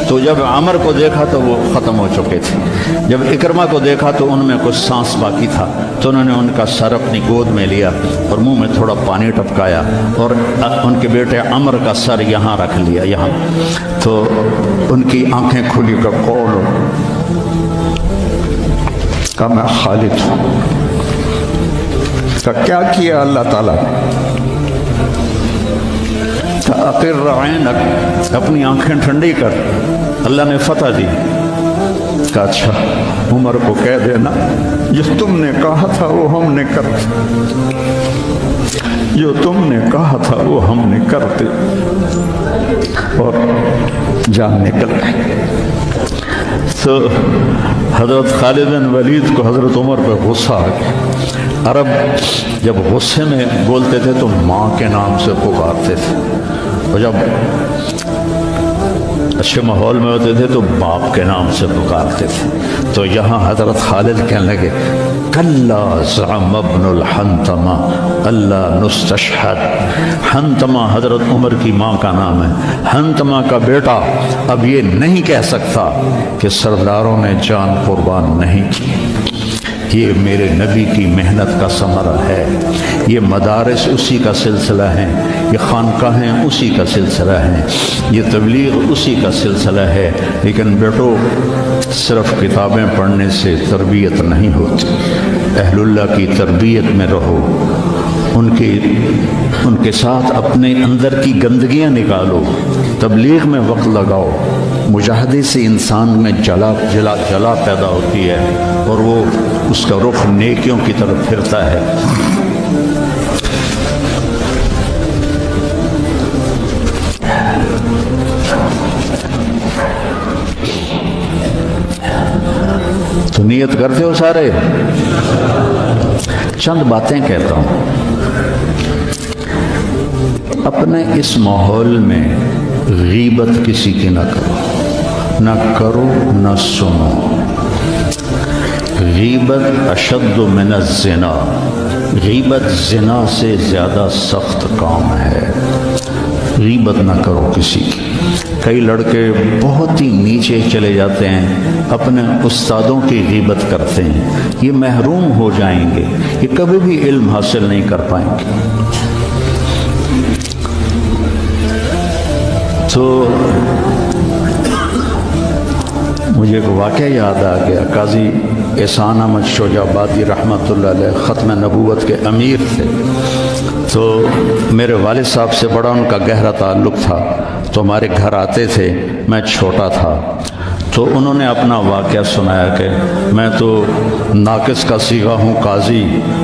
تو جب عمر کو دیکھا تو وہ ختم ہو چکے تھے، جب اکرمہ کو دیکھا تو ان میں کچھ سانس باقی تھا، تو انہوں نے ان کا سر اپنی گود میں لیا اور منہ میں تھوڑا پانی ٹپکایا اور ان کے بیٹے عمر کا سر یہاں رکھ لیا، یہاں۔ تو ان کی آنکھیں کھلی کہ قول، کہا میں خالد ہوں۔ کہا کیا کیا اللہ تعالیٰ نے؟ اقر عینک، اپنی آنکھیں ٹھنڈی کر، اللہ نے فتح دی۔ کہا اچھا عمر کو کہہ دینا جو تم نے کہا تھا وہ ہم نے کر دیا، جو تم نے کہا تھا وہ ہم نے کر دیا، اور جان نکل گئی۔ تو حضرت خالد بن ولید کو حضرت عمر پہ غصہ آ گیا۔ عرب جب غصے میں بولتے تھے تو ماں کے نام سے پکارتے تھے، اور جب اچھے ماحول میں ہوتے تھے تو باپ کے نام سے پکارتے تھے۔ تو یہاں حضرت خالد کہنے لگے کلا زعم ابن الحنتمہ اللہ نستشہد۔ حنتمہ حضرت عمر کی ماں کا نام ہے، حنتمہ کا بیٹا اب یہ نہیں کہہ سکتا کہ سرداروں نے جان قربان نہیں کی، یہ میرے نبی کی محنت کا ثمرہ ہے، یہ مدارس اسی کا سلسلہ ہیں، یہ خانقاہیں اسی کا سلسلہ ہیں، یہ تبلیغ اسی کا سلسلہ ہے۔ لیکن بیٹو صرف کتابیں پڑھنے سے تربیت نہیں ہوتی، اہل اللہ کی تربیت میں رہو، ان کے ساتھ اپنے اندر کی گندگیاں نکالو، تبلیغ میں وقت لگاؤ۔ مجاہدے سے انسان میں جلا پیدا ہوتی ہے اور وہ اس کا رخ نیکیوں کی طرف پھرتا ہے۔ تو نیت کرتے ہو سارے؟ چند باتیں کہتا ہوں۔ اپنے اس ماحول میں غیبت کسی کی نہ کرو، نہ کرو نہ سنو۔ غیبت اشد من الزنا، غیبت زنا سے زیادہ سخت کام ہے۔ غیبت نہ کرو کسی کی۔ کئی لڑکے بہت ہی نیچے چلے جاتے ہیں، اپنے استادوں کی غیبت کرتے ہیں، یہ محروم ہو جائیں گے، یہ کبھی بھی علم حاصل نہیں کر پائیں گے۔ تو مجھے ایک واقعہ یاد آ گیا. قاضی احسان احمد شوجابادی رحمۃ اللہ علیہ ختم نبوت کے امیر تھے. تو میرے والد صاحب سے بڑا ان کا گہرا تعلق تھا. تو ہمارے گھر آتے تھے، میں چھوٹا تھا. تو انہوں نے اپنا واقعہ سنایا کہ میں تو ناقص کا صیغہ ہوں قاضی،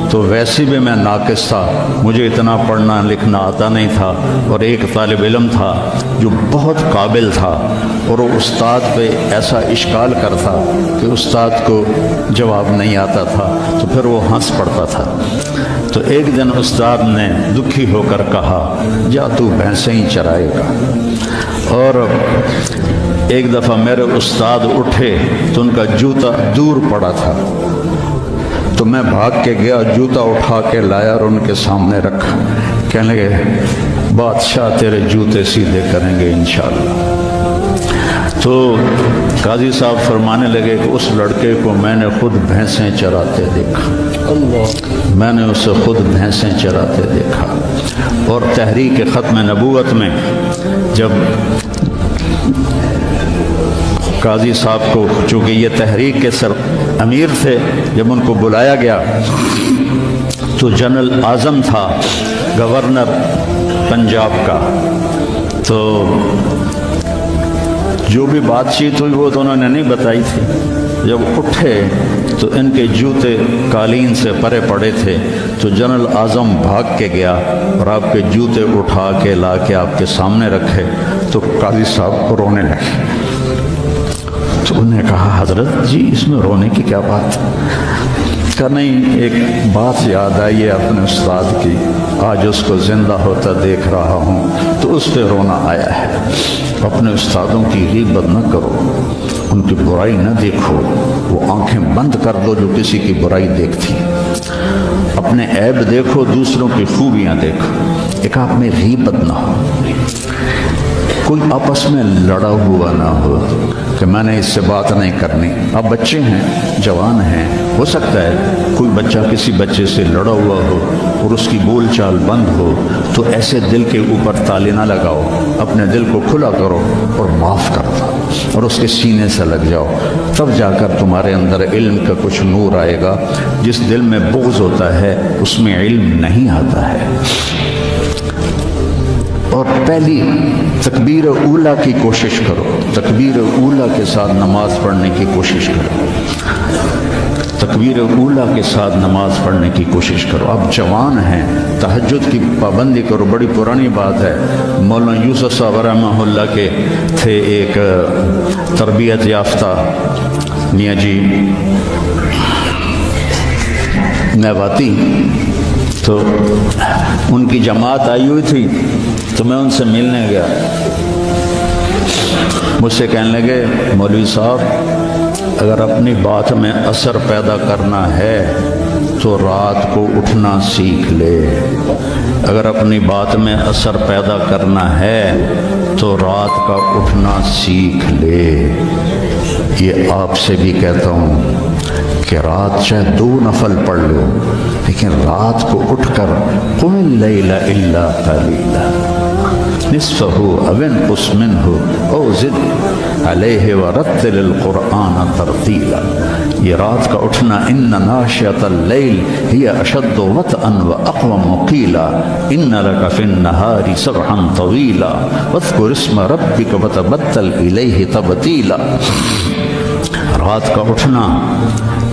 تو ویسے بھی میں ناقص تھا، مجھے اتنا پڑھنا لکھنا آتا نہیں تھا. اور ایک طالب علم تھا جو بہت قابل تھا، اور وہ استاد پہ ایسا اشکال کرتا کہ استاد کو جواب نہیں آتا تھا، تو پھر وہ ہنس پڑتا تھا. تو ایک دن استاد نے دکھی ہو کر کہا جا تو بھینسیں ہی چرائے گا. اور ایک دفعہ میرے استاد اٹھے تو ان کا جوتا دور پڑا تھا. تو میں بھاگ کے گیا، جوتا اٹھا کے لایا اور ان کے سامنے رکھا. کہنے لگے بادشاہ تیرے جوتے سیدھے کریں گے انشاءاللہ. تو قاضی صاحب فرمانے لگے کہ اس لڑکے کو میں نے خود بھینسیں چراتے دیکھا. میں نے اسے خود بھینسیں چراتے دیکھا. اور تحریک ختم نبوت میں جب قاضی صاحب کو، چونکہ یہ تحریک کے سر امیر تھے، جب ان کو بلایا گیا تو جنرل اعظم تھا گورنر پنجاب کا. تو جو بھی بات چیت ہوئی وہ تو انہوں نے نہیں بتائی تھی. جب اٹھے تو ان کے جوتے قالین سے پرے پڑے تھے. تو جنرل اعظم بھاگ کے گیا اور آپ کے جوتے اٹھا کے لا کے آپ کے سامنے رکھے. تو قاضی صاحب رونے لگے. تو انہوں نے کہا حضرت جی اس میں رونے کی کیا بات؟ کہ نہیں، ایک بات یاد آئی ہے اپنے استاد کی، آج اس کو زندہ ہوتا دیکھ رہا ہوں تو اس پہ رونا آیا ہے. اپنے استادوں کی غیبت نہ کرو، ان کی برائی نہ دیکھو، وہ آنکھیں بند کر دو جو کسی کی برائی دیکھتی. اپنے عیب دیکھو، دوسروں کی خوبیاں دیکھو. ایک آپ میں غیبت نہ ہو، کوئی آپس میں لڑا ہوا نہ ہو کہ میں نے اس سے بات نہیں کرنی. آپ بچے ہیں، جوان ہیں، ہو سکتا ہے کوئی بچہ کسی بچے سے لڑا ہوا ہو اور اس کی بول چال بند ہو، تو ایسے دل کے اوپر تالے نہ لگاؤ. اپنے دل کو کھلا کرو اور معاف کر دو اور اس کے سینے سے لگ جاؤ. تب جا کر تمہارے اندر علم کا کچھ نور آئے گا. جس دل میں بغض ہوتا ہے اس میں علم نہیں آتا ہے. اور پہلی تکبیر اولیٰ کی کوشش کرو، تکبیر اولیٰ کے ساتھ نماز پڑھنے کی کوشش کرو. تکبیر اولیٰ کے ساتھ نماز پڑھنے کی کوشش کرو. آپ جوان ہیں، تہجد کی پابندی کرو. بڑی پرانی بات ہے، مولانا یوسف صاحب رحمہ اللہ کے تھے ایک تربیت یافتہ میاں جی نیواتی. تو ان کی جماعت آئی ہوئی تھی تو میں ان سے ملنے گیا. مجھ سے کہنے لگے مولوی صاحب اگر اپنی بات میں اثر پیدا کرنا ہے تو رات کو اٹھنا سیکھ لے. اگر اپنی بات میں اثر پیدا کرنا ہے تو رات کا اٹھنا سیکھ لے. یہ آپ سے بھی کہتا ہوں کہ رات چاہے 2 نفل پڑھ لو، لیکن رات کو اٹھ کر قم اللیل الا قلیلا نصفہ او انقص منہ او زد علیہ ورتل القرآن ترتیلا. یہ رات کا اٹھنا، ان ناشئۃ اللیل ہی اشد وطئا واقوم قیلا ان لک فی النہار سبحا طویلا واذکر اسم ربک وتبتل الیہ تبتیلا. رات کا اٹھنا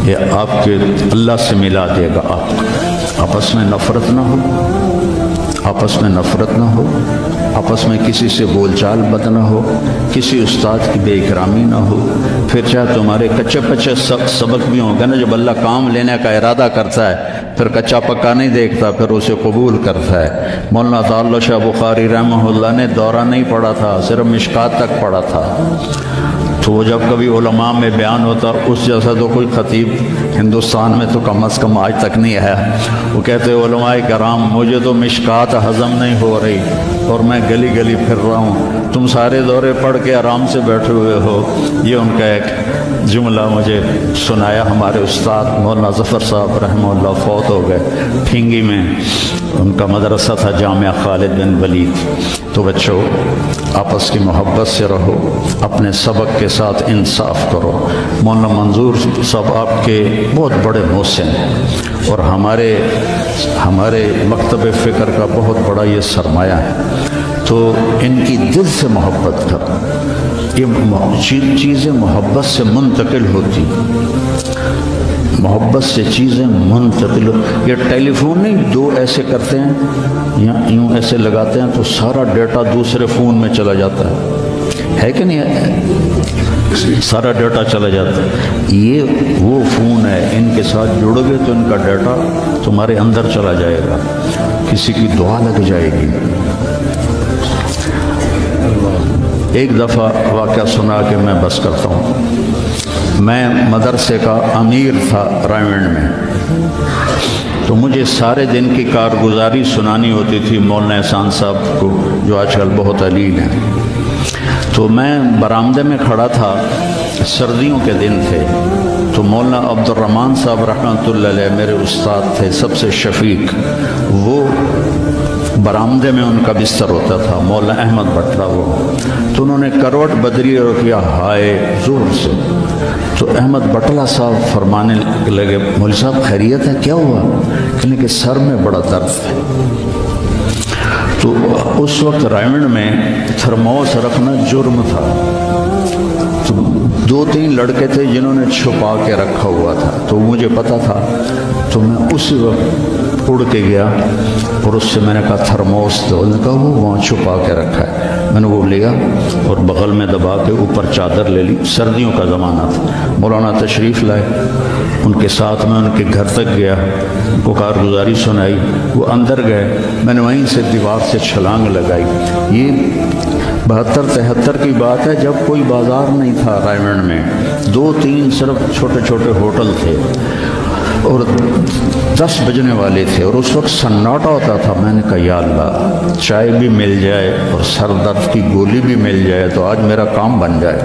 یہ آپ کے اللہ سے ملا دے گا. آپ آپس میں نفرت نہ ہو، آپس میں نفرت نہ ہو، آپس میں کسی سے بول چال بد نہ ہو، کسی استاد کی بے اکرامی نہ ہو. پھر چاہے تمہارے کچے پچے سبق بھی ہوں گے نا، جب اللہ کام لینے کا ارادہ کرتا ہے پھر کچا پکا نہیں دیکھتا، پھر اسے قبول کرتا ہے. مولانا تعالی شاہ بخاری رحمہ اللہ نے دورہ نہیں پڑھا تھا، صرف مشکات تک پڑھا تھا. تو وہ جب کبھی علماء میں بیان ہوتا، اس جیسا تو کوئی خطیب ہندوستان میں تو کم از کم آج تک نہیں آیا. وہ کہتے علماء کرام مجھے تو مشکات ہضم نہیں ہو رہی اور میں گلی گلی پھر رہا ہوں، تم سارے دورے پڑھ کے آرام سے بیٹھے ہوئے ہو. یہ ان کا ایک جملہ مجھے سنایا. ہمارے استاد مولانا ظفر صاحب رحمہ اللہ فوت ہو گئے. پھینگی میں ان کا مدرسہ تھا جامعہ خالد بن ولید. تو بچوں آپس کی محبت سے رہو, اپنے سبق کے ساتھ انصاف کرو. مولانا منظور صاحب آپ کے بہت بڑے محسن ہیں اور ہمارے مکتب فکر کا بہت بڑا یہ سرمایہ ہے. تو ان کی دل سے محبت کرو. یہ چیزیں محبت سے منتقل ہوتی, محبت سے چیزیں منتقل ہو. یہ ٹیلی فون نہیں, دو ایسے کرتے ہیں یا یوں ایسے لگاتے ہیں تو سارا ڈیٹا دوسرے فون میں چلا جاتا ہے کہ نہیں؟ سارا ڈیٹا چلا جاتا ہے. یہ وہ فون ہے, ان کے ساتھ جڑو گے تو ان کا ڈیٹا تمہارے اندر چلا جائے گا, کسی کی دعا لگ جائے گی. ایک دفعہ واقعہ سنا کے میں بس کرتا ہوں. میں مدرسے کا امیر تھا رائمنڈ میں, تو مجھے سارے دن کی کارگزاری سنانی ہوتی تھی مولانا احسان صاحب کو, جو آج کل بہت علیل ہیں. تو میں برآمدے میں کھڑا تھا, سردیوں کے دن تھے, تو مولانا عبد الرحمن صاحب رحمۃ اللہ علیہ میرے استاد تھے, سب سے شفیق. وہ برآمدے میں ان کا بستر ہوتا تھا, مولانا احمد بٹلہ وہ. تو انہوں نے کروٹ بدلی اور کیا ہائے زور سے. تو احمد بٹلہ صاحب فرمانے لگے, مولوی صاحب خیریت ہے, کیا ہوا؟ کہنے کہ سر میں بڑا درد ہے. تو اس وقت رائمنڈ میں تھرموس رکھنا جرم تھا. تو 2-3 لڑکے تھے جنہوں نے چھپا کے رکھا ہوا تھا, تو مجھے پتا تھا. تو میں اسی وقت اڑ کے گیا اور اس سے میں نے کہا تھرموس دو. انہوں نے کہا وہ وہاں چھپا کے رکھا ہے. میں نے وہ لیا اور بغل میں دبا کے اوپر چادر لے لی. سردیوں کا زمانہ تھا. مولانا تشریف لائے, ان کے ساتھ میں ان کے گھر تک گیا, ان کو کارگزاری سنائی. وہ اندر گئے, میں نے وہیں سے دیوار سے چھلانگ لگائی. یہ 72-73 کی بات ہے, جب کوئی بازار نہیں تھا رائمنڈ میں, 2-3 صرف چھوٹے چھوٹے ہوٹل تھے اور 10 بجنے والے تھے, اور اس وقت سناٹا ہوتا تھا. میں نے کہا یا اللہ, چائے بھی مل جائے اور سر درد کی گولی بھی مل جائے تو آج میرا کام بن جائے.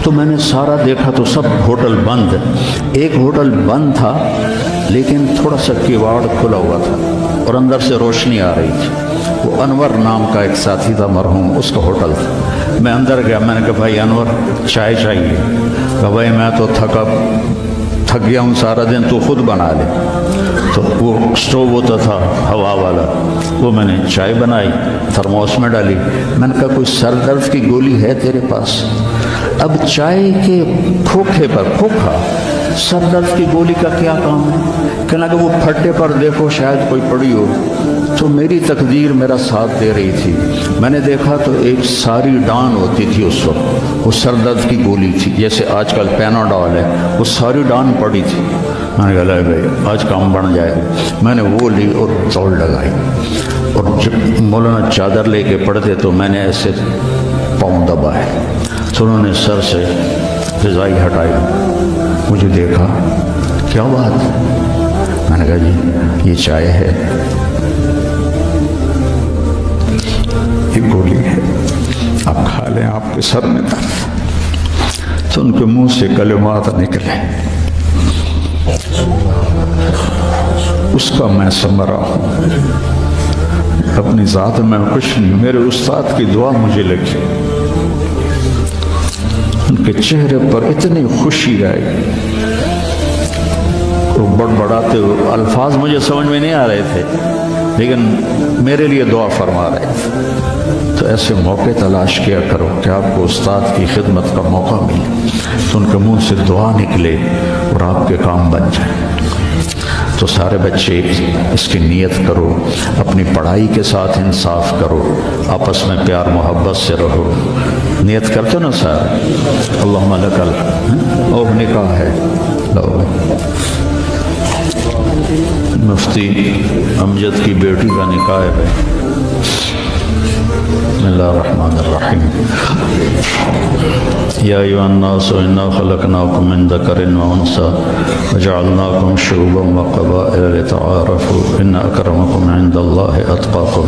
تو میں نے سارا دیکھا تو سب ہوٹل بند. ایک ہوٹل بند تھا لیکن تھوڑا سا کیواڑ کھلا ہوا تھا اور اندر سے روشنی آ رہی تھی. وہ انور نام کا ایک ساتھی تھا مرحوم, اس کا ہوٹل تھا. میں اندر گیا, میں نے کہا بھائی انور چائے چاہیے. کہا بھائی میں تو تھک گیا ہوں سارا دن, تو خود بنا لے. تو وہ اسٹوو ہوتا تھا ہوا والا, وہ میں نے چائے بنائی, تھرموس میں ڈالی. میں نے کہا کوئی سر درد کی گولی ہے تیرے پاس؟ اب چائے کے کھوکھے پر کھوکھا, سر درد کی گولی کا کیا کام ہے؟ کہنا کہ وہ پھٹے پر دیکھو شاید کوئی پڑی ہو. تو میری تقدیر میرا ساتھ دے رہی تھی. میں نے دیکھا تو ایک ساری ڈان ہوتی تھی اس وقت, وہ سر درد کی گولی تھی, جیسے آج کل پیناڈول ہے, وہ ساری ڈان پڑی تھی. میں نے کہا لے بھائی آج کام بن جائے. میں نے وہ لی اور دوڑ لگائی, اور جب مولانا چادر لے کے پڑھتے تو میں نے ایسے پاؤں دبائے. تو انہوں نے سر سے فضائی ہٹائی, مجھے دیکھا, کیا بات؟ میں نے کہا جی یہ چائے ہے, یہ گولی ہے, آپ کھا لیں, آپ کے سر میں درد. تو ان کے منہ سے کلمات نکلے, اس کا میں ثمرہ ہوں. اپنی ذات میں کچھ نہیں, میرے استاد کی دعا مجھے لگی. ان کے چہرے پر اتنی خوشی آئی, وہ بڑبڑاتے ہوئے, الفاظ مجھے سمجھ میں نہیں آ رہے تھے لیکن میرے لیے دعا فرما رہے تھے. تو ایسے موقع تلاش کیا کرو کہ آپ کو استاد کی خدمت کا موقع ملے, تو ان کے منہ سے دعا نکلے اور آپ کے کام بن جائیں. تو سارے بچے اس کی نیت کرو, اپنی پڑھائی کے ساتھ انصاف کرو, آپس میں پیار محبت سے رہو. نیت کرتے نا سر, اللہم لکل, اور نکاح ہے لو. مفتی امجد کی بیٹی کا نکاح ہے. بسم اللہ الرحمن الرحیم. الرحیم یا ایھا الناس انا خلقناکم من ذکر و انثی وجعلناکم شعوبا وقبائل لتعارفوا ان اکرمکم عند اللہ اتقاکم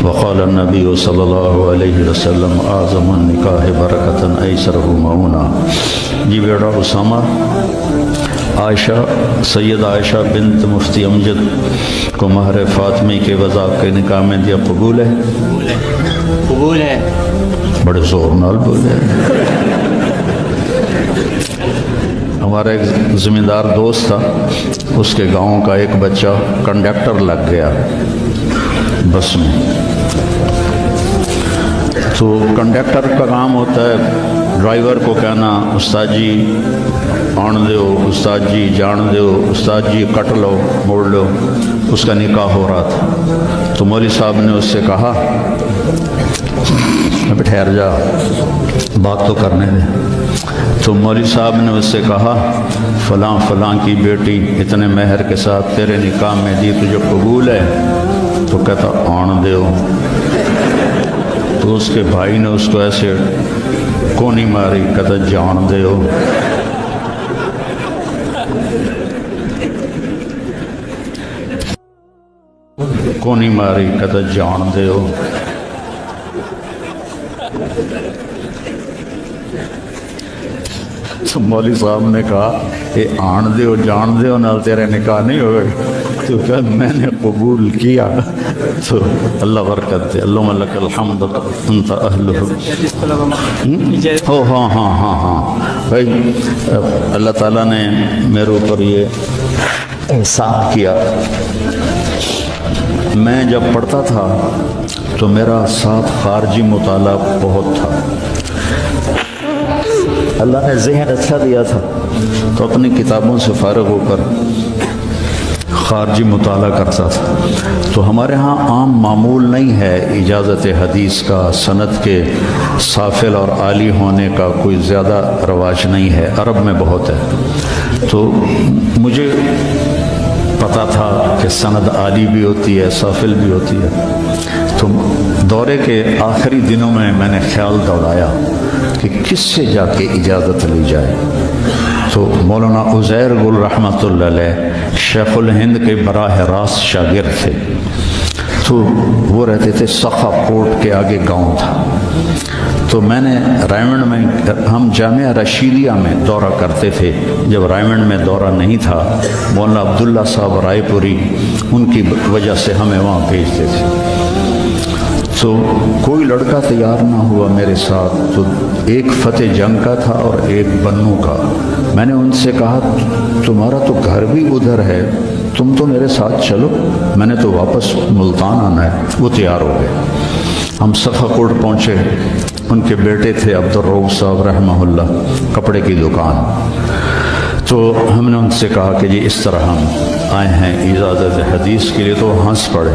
وقال النبی صلی اللہ علیہ وسلم اعظم النکاح برکۃ ایسرہ مؤونہ. جی بیٹا اسامہ، عائشہ سید عائشہ بنت مفتی امجد کو مہر فاطمی کے وضع کے نکاح میں دیا قبول ہے؟ قبول ہے. بڑے زور نال بولے. ہمارا ایک زمیندار دوست تھا، اس کے گاؤں کا ایک بچہ کنڈکٹر لگ گیا بس میں. تو کنڈکٹر کا کام ہوتا ہے ڈرائیور کو کہنا استاد جی آن دیو، استاد جی جان دیو، استاد جی کٹ لو موڑ لو. اس کا نکاح ہو رہا تھا تو مولوی صاحب نے اس سے کہا ابھی ٹھہر جا بات تو کرنے دے. تو مولوی صاحب نے اس سے کہا فلاں فلاں کی بیٹی اتنے مہر کے ساتھ تیرے نکاح میں دی، تجھے قبول ہے؟ تو کہتا آن دیو. تو اس کے بھائی نے اس کو ایسے کونی ماری، کہتا جان دیو. کونی ماری، کہتا جان دیو. تو مولوی صاحب نے کہا یہ آن دیو جان دیو نال تیرے نکاح نہیں ہوئے. تو کہا میں نے قبول کیا. تو اللہ برکت دے. اللہم لک الحمد انت اہلہ. ہاں ہاں ہاں ہاں بھائی، اللہ تعالیٰ نے میرے اوپر یہ احسان کیا. میں جب پڑھتا تھا تو میرا ساتھ خارجی مطالعہ بہت تھا. اللہ نے ذہن اچھا دیا تھا تو اپنی کتابوں سے فارغ ہو کر خارجی مطالعہ کرتا تھا. تو ہمارے ہاں عام معمول نہیں ہے اجازت حدیث کا، سند کے سافل اور عالی ہونے کا کوئی زیادہ رواج نہیں ہے، عرب میں بہت ہے. تو مجھے پتا تھا کہ سند عالی بھی ہوتی ہے، سافل بھی ہوتی ہے. تو دورے کے آخری دنوں میں نے خیال دوڑایا کہ کس سے جا کے اجازت لی جائے. تو مولانا عزیر گل رحمۃ اللہ علیہ شیخ الہند کے براہ راست شاگرد تھے. تو وہ رہتے تھے سخا کوٹ کے آگے گاؤں تھا. تو میں نے رائمنڈ میں، ہم جامعہ رشیدیہ میں دورہ کرتے تھے. جب رائمنڈ میں دورہ نہیں تھا، مولانا عبداللہ صاحب رائے پوری ان کی وجہ سے ہمیں وہاں بھیجتے تھے. تو کوئی لڑکا تیار نہ ہوا میرے ساتھ. تو ایک فتح جنگ کا تھا اور ایک بنو کا. میں نے ان سے کہا تمہارا تو گھر بھی ادھر ہے، تم تو میرے ساتھ چلو، میں نے تو واپس ملتان آنا ہے. وہ تیار ہو گئے. ہم صفا کوٹ پہنچے. ان کے بیٹے تھے عبد الرؤف صاحب رحمہ اللہ، کپڑے کی دکان. تو ہم نے ان سے کہا کہ جی اس طرح ہم آئے ہیں اجازت حدیث کے لیے. تو ہنس پڑے،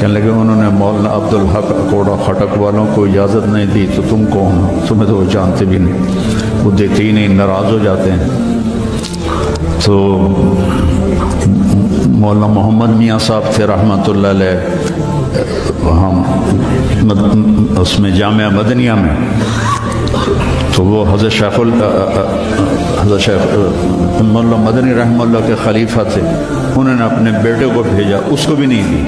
کہنے لگے انہوں نے مولانا عبد الحق اکوڑا خٹک والوں کو اجازت نہیں دی تو تم کون ہو؟ تمہیں تو وہ جانتے بھی نہیں، وہ دیتے ہی نہیں، ناراض ہو جاتے ہیں. تو مولانا محمد میاں صاحب تھے رحمۃ اللہ علیہ، ہم اس میں جامعہ مدنیہ میں. تو وہ حضرت شیخ مولانا مدنی رحمہ اللہ کے خلیفہ تھے. انہوں نے اپنے بیٹے کو بھیجا، اس کو بھی نہیں دی.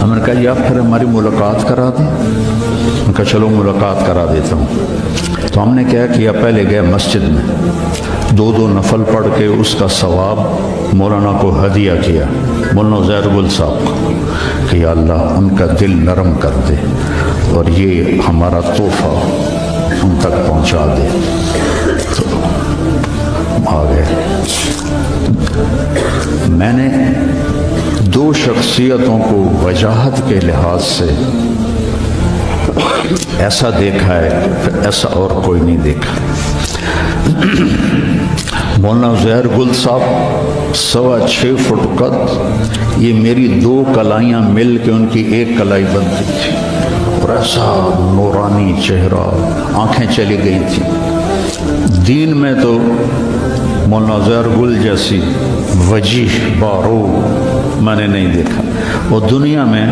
ہم نے کہا یا پھر ہماری ملاقات کرا دیں. انہوں نے کہا چلو ملاقات کرا دیتا ہوں. تو ہم نے کیا کیا، پہلے گئے مسجد میں، 2 نفل پڑھ کے اس کا ثواب مولانا کو ہدیہ کیا، مولانا زہر گل صاحب کو، کہ یا اللہ ان کا دل نرم کر دے اور یہ ہمارا تحفہ ان تک پہنچا دے. تو آ گئے. میں نے 2 شخصیتوں کو وجاہت کے لحاظ سے ایسا دیکھا ہے، ایسا اور کوئی نہیں دیکھا. مولانا زہر گل صاحب 6.25 فٹ قد، یہ میری 2 کلائیاں مل کے ان کی 1 کلائی بنتی تھی، اور ایسا نورانی چہرہ، آنکھیں چلی گئی تھیں. دین میں تو مولانا زہر گل جیسی وجیح بارو میں نے نہیں دیکھا. اور دنیا میں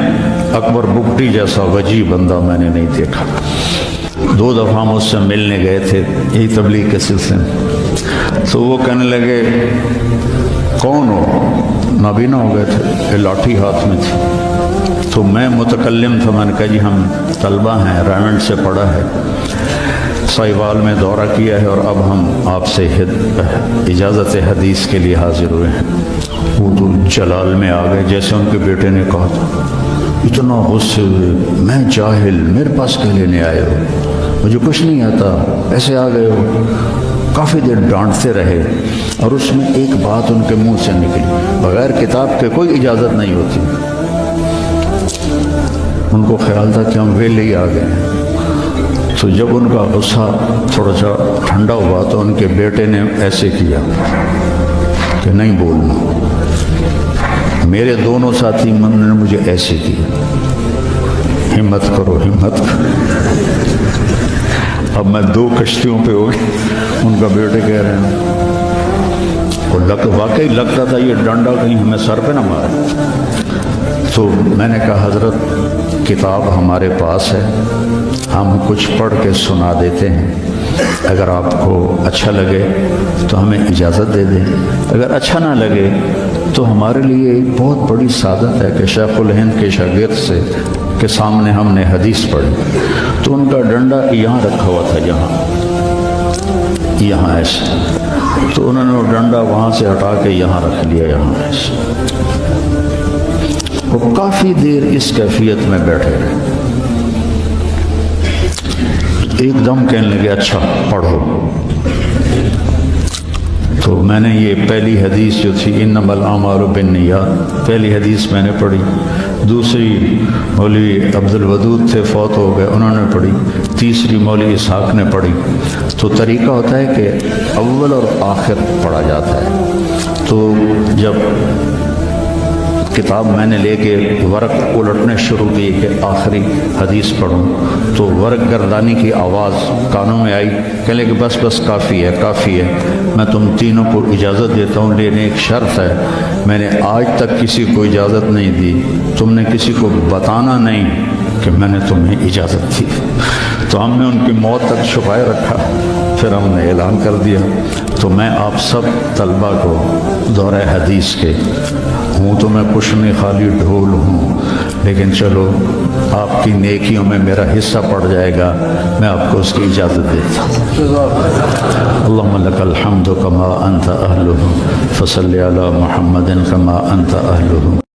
اکبر بگٹی جیسا وجی بندہ میں نے نہیں دیکھا. 2 دفعہ مجھ سے ملنے گئے تھے یہی تبلیغ کے سلسلے میں. تو وہ کہنے لگے کون ہو؟ نابینا ہو گئے تھے, لاٹھی ہاتھ میں تھی. تو میں متکلم تھا, میں نے کہا جی ہم طلبہ ہیں, رائمنڈ سے پڑھا ہے, سائیوال میں دورہ کیا ہے, اور اب ہم آپ سے اجازت حدیث کے لیے حاضر ہوئے ہیں. وہ تو جلال میں آ گئے جیسے ان کے بیٹے نے کہا تھا. اتنا غصے ہوئے, میں جاہل, میرے پاس کیا لینے آئے ہو, مجھے کچھ نہیں آتا, ایسے آ گئے ہو. کافی دیر ڈانٹتے رہے, اور اس میں ایک بات ان کے منہ سے نکلی, بغیر کتاب کے کوئی اجازت نہیں ہوتی. ان کو خیال تھا کہ ہم ویلے ہی آ گئے. تو جب ان کا غصہ تھوڑا سا ٹھنڈا ہوا تو ان کے بیٹے نے ایسے کیا کہ نہیں بولنا. میرے دونوں ساتھی من نے مجھے ایسے کیا, ہمت کرو ہمت کرو. اب میں 2 کشتیوں پہ ہو گئی. ان کا بیٹے کہہ رہے ہیں, اور واقعی لگتا تھا یہ ڈنڈا کہیں ہمیں سر پہ نہ مارے. تو میں نے کہا حضرت کتاب ہمارے پاس ہے, ہم کچھ پڑھ کے سنا دیتے ہیں, اگر آپ کو اچھا لگے تو ہمیں اجازت دے دیں, اگر اچھا نہ لگے تو ہمارے لیے ایک بہت بڑی سعادت ہے کہ شیخ الہند کے شاگرد سے کے سامنے ہم نے حدیث پڑھی. تو ان کا ڈنڈا یہاں رکھا ہوا تھا, یہاں ایسے, تو انہوں نے وہ ڈنڈا وہاں سے ہٹا کے یہاں رکھ لیا, یہاں ایسے. وہ کافی دیر اس کیفیت میں بیٹھے رہے. ایک دم کہنے لگے اچھا پڑھو. تو میں نے یہ پہلی حدیث جو تھی انما الاعمال بالنیات, پہلی حدیث میں نے پڑھی. دوسری مولوی عبد الودود تھے, فوت ہو گئے, انہوں نے پڑھی. تیسری مولوی اسحاق نے پڑھی. تو طریقہ ہوتا ہے کہ اول اور آخر پڑھا جاتا ہے. تو جب کتاب میں نے لے کے ورق الٹنے شروع کی کہ آخری حدیث پڑھوں, تو ورق گردانی کی آواز کانوں میں آئی. کہنے کہ بس بس کافی ہے کافی ہے, میں تم تینوں کو اجازت دیتا ہوں, لیکن ایک شرط ہے, میں نے آج تک کسی کو اجازت نہیں دی, تم نے کسی کو بتانا نہیں کہ میں نے تمہیں اجازت دی. تو ہم نے ان کی موت تک چھپائے رکھا, پھر ہم نے اعلان کر دیا. تو میں آپ سب طلبہ کو دورہ حدیث کے ہوں, تو میں کچھ نہیں, خالی ڈھول ہوں, لیکن چلو آپ کی نیکیوں میں میرا حصہ پڑ جائے گا, میں آپ کو اس کی اجازت دیتا ہوں. اللہم لک الحمد کما انت اہلہ فصلی علی محمد کما انت اہلہ.